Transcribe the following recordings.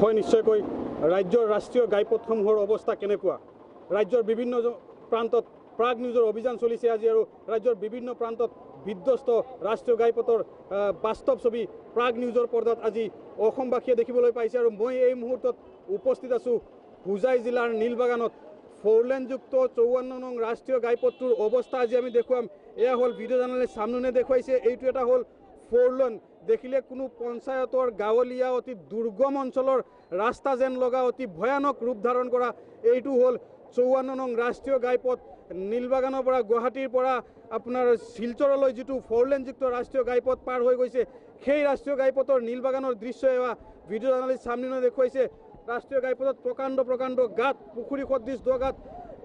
হয় নিশ্চয়কৈ ৰাজ্যৰ ৰাষ্ট্ৰীয় ঘাইপথসমূহৰ অৱস্থা কেনেকুৱা। ৰাজ্যৰ বিভিন্ন প্ৰান্তত প্ৰাগ নিউজৰ অভিযান চলিছে আজি আৰু ৰাজ্যৰ বিভিন্ন প্ৰান্তত বিধ্বস্ত ৰাষ্ট্ৰীয় ঘাইপথৰ বাস্তৱ ছবি প্ৰাগ নিউজৰ পৰ্দাত আজি অসমবাসীয়ে দেখিবলৈ পাইছে। আৰু মই এই মুহূৰ্তত উপস্থিত আছোঁ হোজাই জিলাৰ নীলবাগানত। 4 লেনযুক্ত 54 নং ৰাষ্ট্ৰীয় ঘাইপথটোৰ অৱস্থা আজি আমি দেখুৱাম। এয়া হ'ল ভিডিঅ' জাৰ্নেলিষ্ট সামনুনে দেখুৱাইছে। এইটো এটা হ'ল 4 লেন। দেখিলে কোনো পঞ্চায়তৰ গাঁৱলীয়া অতি দুৰ্গম অঞ্চলৰ ৰাস্তা যেন লগা অতি ভয়ানক ৰূপ ধাৰণ কৰা এইটো হ'ল 54 নং ৰাষ্ট্ৰীয় ঘাইপথ। নীলবাগানৰ পৰা গুৱাহাটীৰ পৰা আপোনাৰ শিলচৰলৈ যিটো 4 লেনযুক্ত ৰাষ্ট্ৰীয় ঘাইপথ পাৰ হৈ গৈছে, সেই ৰাষ্ট্ৰীয় ঘাইপথৰ নীলবাগানৰ দৃশ্য এয়া ভিডিঅ' জাৰ্নেলিষ্ট সামনুনে দেখুৱাইছে। ৰাষ্ট্ৰীয় ঘাইপথত প্ৰকাণ্ড প্ৰকাণ্ড গাঁত, পুখুৰী সদৃশ দ গাঁত,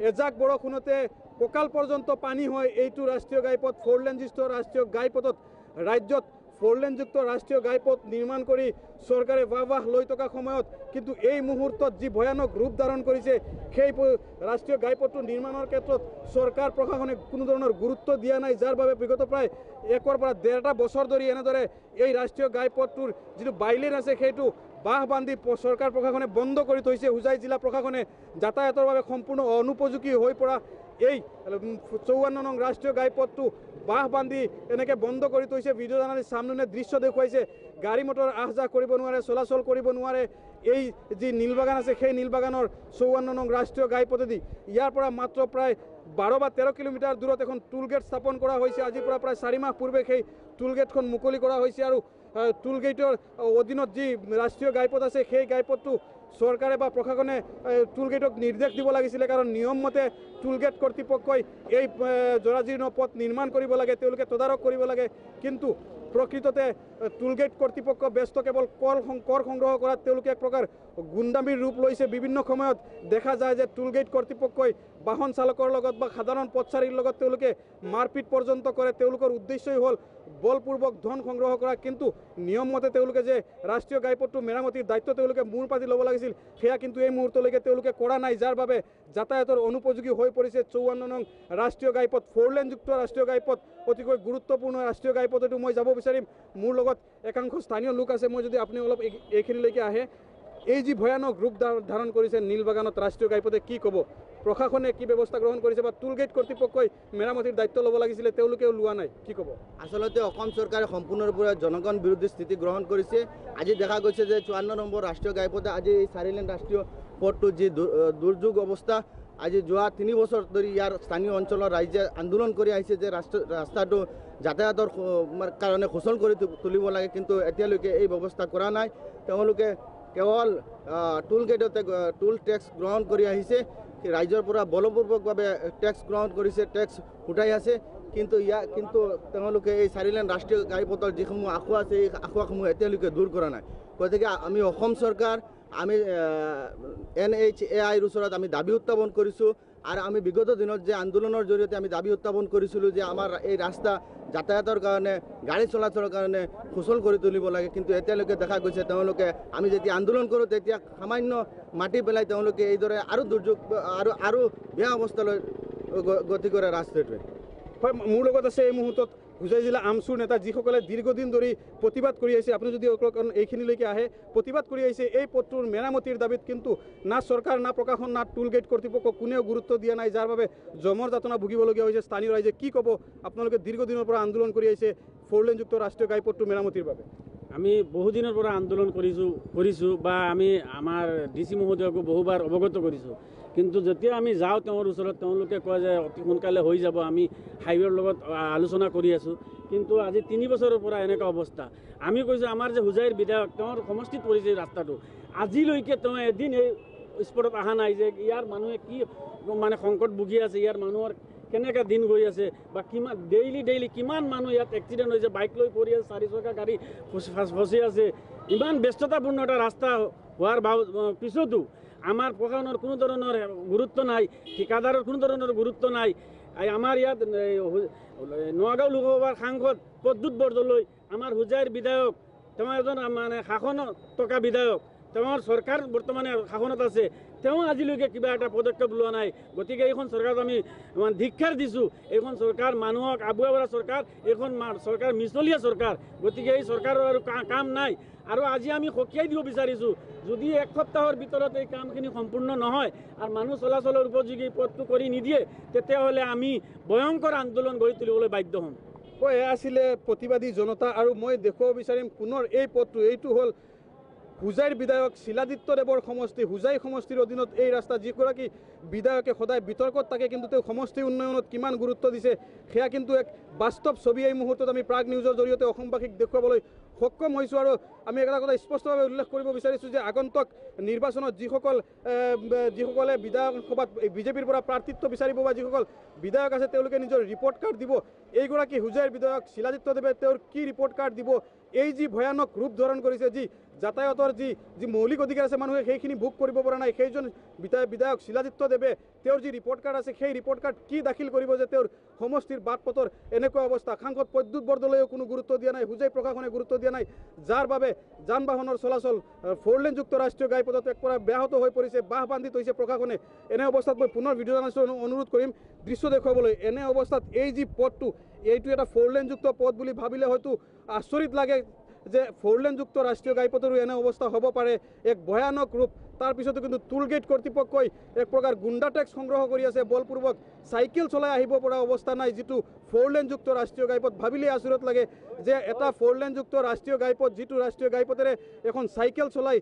এজাক বৰষুণতে কঁকাল পৰ্যন্ত পানী হয় এইটো ৰাষ্ট্ৰীয় ঘাইপথ। 4 লেনযুক্ত ৰাষ্ট্ৰীয় ঘাইপথত ৰাজ্যত 4 লেনযুক্ত ৰাষ্ট্ৰীয় ঘাইপথ নিৰ্মাণ কৰি চৰকাৰে বাহ লৈ থকা সময়ত কিন্তু এই মুহূৰ্তত যি ভয়ানক ৰূপ ধাৰণ কৰিছে, সেই ৰাষ্ট্ৰীয় ঘাইপথটো নিৰ্মাণৰ ক্ষেত্ৰত চৰকাৰ প্ৰশাসনে কোনো ধৰণৰ গুৰুত্ব দিয়া নাই, যাৰ বাবে বিগত প্ৰায় 1 পৰা 1.5 বছৰ ধৰি এনেদৰে এই ৰাষ্ট্ৰীয় ঘাইপথটোৰ যিটো বাইলেন আছে সেইটো বাহ বান্ধি চৰকাৰ প্ৰশাসনে বন্ধ কৰি থৈছে। হোজাই জিলা প্ৰশাসনে যাতায়াতৰ বাবে সম্পূৰ্ণ অনুপযোগী হৈ পৰা এই 54 নং ৰাষ্ট্ৰীয় ঘাইপথটো বাহ বান্ধি এনেকৈ বন্ধ কৰি থৈছে। ভিডিঅ' জাৰ্নেলিষ্ট সামনুনে দৃশ্য দেখুৱাইছে। গাড়ী মটৰ আহ যাহ কৰিব নোৱাৰে, চলাচল কৰিব নোৱাৰে। এই যি নীলবাগান আছে সেই নীলবাগানৰ 54 নং ৰাষ্ট্ৰীয় ঘাইপথেদি ইয়াৰ পৰা মাত্ৰ প্ৰায় 12 বা 13 কিলোমিটাৰ দূৰত এখন টুল গেট স্থাপন কৰা হৈছে। আজিৰ পৰা প্ৰায় 4 মাহ পূৰ্বে সেই টুল গেটখন মুকলি কৰা হৈছে। আৰু টুল গেটৰ অধীনত যি ৰাষ্ট্ৰীয় ঘাইপথ আছে সেই ঘাইপথটো চৰকাৰে বা প্ৰশাসনে টুল গেটক নিৰ্দেশ দিব লাগিছিলে, কাৰণ নিয়ম মতে টুল গেট কৰ্তৃপক্ষই এই জৰাজীৰ্ণ পথ নিৰ্মাণ কৰিব লাগে, তেওঁলোকে তদাৰক কৰিব লাগে। কিন্তু প্ৰকৃততে টুল গেট কৰ্তৃপক্ষ ব্যস্ত কেৱল কৰ সংগ্ৰহ কৰাত। তেওঁলোকে এক প্ৰকাৰ গুণ্ডামীৰ ৰূপ লৈছে। বিভিন্ন সময়ত দেখা যায় যে টুল গেট কৰ্তৃপক্ষই বাহন চালকৰ লগত বা সাধাৰণ পথচাৰীৰ লগত তেওঁলোকে মাৰপিট পৰ্যন্ত কৰে। তেওঁলোকৰ উদ্দেশ্যই হ'ল বলপূৰ্বক ধন সংগ্ৰহ কৰা। কিন্তু নিয়ম মতে তেওঁলোকে যে ৰাষ্ট্ৰীয় ঘাইপথটো মেৰামতিৰ দায়িত্ব তেওঁলোকে মূৰ পাতি ল'ব লাগিছিল, সেয়া কিন্তু এই মুহূৰ্তলৈকে তেওঁলোকে কৰা নাই, যাৰ বাবে যাতায়াতৰ অনুপযোগী হৈ পৰিছে 54 নং ৰাষ্ট্ৰীয় ঘাইপথ। 4 লেনযুক্ত ৰাষ্ট্ৰীয় ঘাইপথ অতিকৈ গুৰুত্বপূৰ্ণ ৰাষ্ট্ৰীয় ঘাইপথ। এইটো মই যাব বিচাৰিম। মোৰ লগত একাংশ স্থানীয় লোক আছে। মই যদি আপুনি অলপ এইখিনিলৈকে আহে, এই যি ভয়ানক ৰূপ ধাৰণ কৰিছে নীলবাগানত ৰাষ্ট্ৰীয় ঘাইপথে, কি ক'ব? প্ৰশাসনে কি ব্যৱস্থা গ্ৰহণ কৰিছে বা টুল গেট কৰ্তৃপক্ষই মেৰামতিৰ দায়িত্ব ল'ব লাগিছিলে, তেওঁলোকেও লোৱা নাই, কি ক'ব? আচলতে অসম চৰকাৰে সম্পূৰ্ণৰূপে জনগণ বিৰোধী স্থিতি গ্ৰহণ কৰিছে। আজি দেখা গৈছে যে 54 নম্বৰ ৰাষ্ট্ৰীয় ঘাইপথে আজি এই 4 লেন ৰাষ্ট্ৰীয় পথটোৰ যি দুৰ্যোগ অৱস্থা, আজি যোৱা 3 বছৰ ধৰি ইয়াৰ স্থানীয় অঞ্চলৰ ৰাইজে আন্দোলন কৰি আহিছে যে ৰাস্তাটো যাতায়াতৰ কাৰণে সুচল কৰি তুলিব লাগে, কিন্তু এতিয়ালৈকে এই ব্যৱস্থা কৰা নাই। তেওঁলোকে কেৱল টুল গেটতে টুল টেক্স গ্ৰহণ কৰি আহিছে, ৰাইজৰ পৰা বলপূৰ্বকভাৱে টেক্স গ্ৰহণ কৰিছে, টেক্স উঠাই আছে। কিন্তু তেওঁলোকে এই 4 লেন ৰাষ্ট্ৰীয় ঘাইপথৰ যিসমূহ আঁসোৱা আছে, এই আঁসোৱাসমূহ এতিয়ালৈকে দূৰ কৰা নাই। গতিকে আমি অসম চৰকাৰ, আমি NHAIৰ ওচৰত আমি দাবী উত্থাপন কৰিছোঁ। আৰু আমি বিগত দিনত যে আন্দোলনৰ জৰিয়তে আমি দাবী উত্থাপন কৰিছিলোঁ যে আমাৰ এই ৰাস্তা যাতায়াতৰ কাৰণে, গাড়ী চলাচলৰ কাৰণে সুচল কৰি তুলিব লাগে, কিন্তু এতিয়ালৈকে দেখা গৈছে তেওঁলোকে আমি যেতিয়া আন্দোলন কৰোঁ তেতিয়া সামান্য মাটি পেলাই তেওঁলোকে এইদৰে আৰু দুৰ্যোগ আৰু বেয়া অৱস্থালৈ গতি কৰে ৰাস্তাটোৱে। হয়, মোৰ লগত আছে এই মুহূৰ্তত হোজাই জিলা আমচুৰ নেতা, যিসকলে দীৰ্ঘদিন ধৰি প্ৰতিবাদ কৰি আহিছে। আপুনি যদি এইখিনিলৈকে আহে, প্ৰতিবাদ কৰি আহিছে এই পথটোৰ মেৰামতিৰ দাবীত, কিন্তু না চৰকাৰ, না প্ৰশাসন, না টুল গেট কৰ্তৃপক্ষ কোনেও গুৰুত্ব দিয়া নাই, যাৰ বাবে জমৰ যাতনা ভুগিবলগীয়া হৈছে স্থানীয় ৰাইজে। কি ক'ব? আপোনালোকে দীৰ্ঘদিনৰ পৰা আন্দোলন কৰি আহিছে 4 লেনযুক্ত ৰাষ্ট্ৰীয় ঘাইপথটো মেৰামতিৰ বাবে। আমি বহুদিনৰ পৰা আন্দোলন কৰিছোঁ বা আমি আমাৰ DC মহোদয়কো বহুবাৰ অৱগত কৰিছোঁ, কিন্তু যেতিয়া আমি যাওঁ তেওঁৰ ওচৰত, তেওঁলোকে কয় যে অতি সোনকালে হৈ যাব, আমি হাইৱেৰ লগত আলোচনা কৰি আছোঁ। কিন্তু আজি 3 বছৰৰ পৰা এনেকুৱা অৱস্থা। আমি কৈছোঁ আমাৰ যে হোজাইৰ বিধায়ক, তেওঁৰ সমষ্টিত পৰিছে ৰাস্তাটো, আজিলৈকে তেওঁ এদিন এই স্পটত অহা নাই যে ইয়াৰ মানুহে কি মানে সংকট ভুগি আছে, ইয়াৰ মানুহৰ কেনেকৈ দিন গৈ আছে বা কিমান ডেইলি কিমান মানুহ ইয়াত এক্সিডেণ্ট হৈছে, বাইক লৈ পৰি আছে, 4 চকা গাড়ী ফচি আছে। ইমান ব্যস্ততাপূৰ্ণ এটা ৰাস্তা হোৱাৰ পিছতো আমাৰ প্ৰশাসনৰ কোনো ধৰণৰ গুৰুত্ব নাই, ঠিকাদাৰৰ কোনো ধৰণৰ গুৰুত্ব নাই। আমাৰ ইয়াত নগাঁও লোকসভাৰ সাংসদ প্ৰদ্যুৎ বৰদলৈ, আমাৰ হোজাইৰ বিধায়ক, তেওঁ এজন মানে শাসনত থকা বিধায়ক, তেওঁৰ চৰকাৰ বৰ্তমানে শাসনত আছে, তেওঁ আজিলৈকে কিবা এটা পদক্ষেপ লোৱা নাই। গতিকে এইখন চৰকাৰক আমি ধিক্ষাৰ দিছোঁ। এইখন চৰকাৰ মানুহক আগুৱাই বঢ়া চৰকাৰ, এইখন চৰকাৰ মিছলীয়া চৰকাৰ। গতিকে এই চৰকাৰৰ আৰু কাম নাই। আৰু আজি আমি সকীয়াই দিব বিচাৰিছোঁ, যদি এক সপ্তাহৰ ভিতৰত এই কামখিনি সম্পূৰ্ণ নহয় আৰু মানুহ চলাচলৰ উপযোগী পথটো কৰি নিদিয়ে, তেতিয়াহ'লে আমি ভয়ংকৰ আন্দোলন গঢ়ি তুলিবলৈ বাধ্য হ'ম। এয়া আছিলে প্ৰতিবাদী জনতা। আৰু মই দেখুৱাব বিচাৰিম পুনৰ এই পথটো, এইটো হ'ল হোজাইৰ বিধায়ক শিলাদিত্যদেৱৰ সমষ্টি। হোজাই সমষ্টিৰ অধীনত এই ৰাস্তা। যিগৰাকী বিধায়কে সদায় বিতৰ্কত থাকে, কিন্তু তেওঁ সমষ্টি উন্নয়নত কিমান গুৰুত্ব দিছে সেয়া কিন্তু এক বাস্তৱ ছবি এই মুহূৰ্তত আমি প্ৰাগ নিউজৰ জৰিয়তে অসমবাসীক দেখুৱাবলৈ সক্ষম হৈছোঁ। আৰু আমি এটা কথা স্পষ্টভাৱে উল্লেখ কৰিব বিচাৰিছোঁ যে আগন্তুক নিৰ্বাচনত যিসকলে বিধায়ক সভাত বিজেপিৰ পৰা প্ৰাৰ্থিত্ব বিচাৰিব বা যিসকল বিধায়ক আছে তেওঁলোকে নিজৰ ৰিপৰ্ট কাৰ্ড দিব। এইগৰাকী হোজাইৰ বিধায়ক শিলাদিত্যদেৱে তেওঁৰ কি ৰিপৰ্ট কাৰ্ড দিব? এই যি ভয়ানক ৰূপ ধাৰণ কৰিছে, যি যাতায়াতৰ যি মৌলিক অধিকাৰ আছে মানুহে সেইখিনি ভোগ কৰিব পৰা নাই, সেইজন বিধায়ক শিলাদিত্যদেৱে তেওঁৰ যি ৰিপৰ্ট কাৰ্ড আছে সেই ৰিপৰ্ট কাৰ্ড কি দাখিল কৰিব যে তেওঁৰ সমষ্টিৰ বাট পথৰ এনেকুৱা অৱস্থা? সাংসদ প্ৰদ্যুৎ বৰদলৈয়েও কোনো গুৰুত্ব দিয়া নাই, হোজাই প্ৰশাসনে গুৰুত্ব দিয়া নাই, যাৰ বাবে যান বাহনৰ চলাচল 4 লেনযুক্ত ৰাষ্ট্ৰীয় ঘাইপথত এক পৰা ব্যাহত হৈ পৰিছে, বাহ বান্ধি থৈছে প্ৰশাসনে। এনে অৱস্থাত মই পুনৰ ভিডিঅ' জাৰ্নেলিষ্টক অনুৰোধ কৰিম দৃশ্য দেখুৱাবলৈ। এনে অৱস্থাত এই যি পথটো, এইটো এটা 4 লেনযুক্ত পথ বুলি ভাবিলে হয়তো আচৰিত লাগে যে 4 লেনযুক্ত ৰাষ্ট্ৰীয় ঘাইপথৰো এনে অৱস্থা হ'ব পাৰে। এক ভয়ানক ৰূপ। তাৰপিছতো কিন্তু টুল গেট কৰ্তৃপক্ষই এক প্ৰকাৰ গুণ্ডা টেক্স সংগ্ৰহ কৰি আছে। বলপূৰ্বক চাইকেল চলাই আহিব পৰা অৱস্থা নাই। যিটো 4 লেনযুক্ত ৰাষ্ট্ৰীয় ঘাইপথ, ভাবিলেই আচৰিত লাগে যে এটা 4 লেনযুক্ত ৰাষ্ট্ৰীয় ঘাইপথ, যিটো ৰাষ্ট্ৰীয় ঘাইপথেৰে এখন চাইকেল চলাই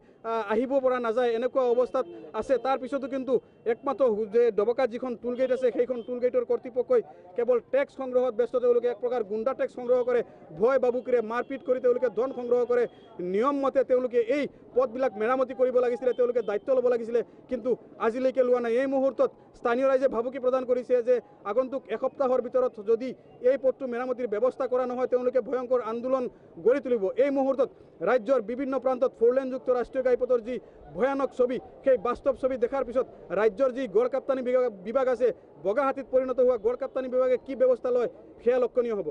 আহিব পৰা নাযায়, এনেকুৱা অৱস্থাত আছে। তাৰপিছতো কিন্তু একমাত্ৰ যে ডবকাত যিখন টুল গেট আছে সেইখন টুল গেটৰ কৰ্তৃপক্ষই কেৱল টেক্স সংগ্ৰহত ব্যস্ত। তেওঁলোকে এক প্ৰকাৰ গুণ্ডা টেক্স সংগ্ৰহ কৰে, ভয় বাবুকিৰে মাৰপিট কৰি তেওঁলোকে ধন সংগ্ৰহ কৰে। নিয়ম মতে তেওঁলোকে এই পথবিলাক মেৰামতি কৰিব লাগিছিলে, তেওঁলোকে দায়িত্ব ল'ব লাগিছিলে, কিন্তু আজিলৈকে লোৱা নাই। এই মুহূৰ্তত স্থানীয় ৰাইজে ভাবুকি প্ৰদান কৰিছে যে আগন্তুক এসপ্তাহৰ ভিতৰত যদি এই পথটো মেৰামতিৰ ব্যৱস্থা কৰা নহয় তেওঁলোকে ভয়ংকৰ আন্দোলন গঢ়ি তুলিব। এই মুহূৰ্তত ৰাজ্যৰ বিভিন্ন প্ৰান্তত 4 লেনযুক্ত ৰাষ্ট্ৰীয় ঘাইপথৰ যি ভয়ানক ছবি, সেই বাস্তৱ ছবি দেখাৰ পিছত ৰাজ্যৰ যি গড় কাপ্তানি বিভাগ আছে, বগাহাতীত পৰিণত হোৱা গড় কাপ্তানি বিভাগে কি ব্যৱস্থা লয় সেয়া লক্ষণীয় হ'ব।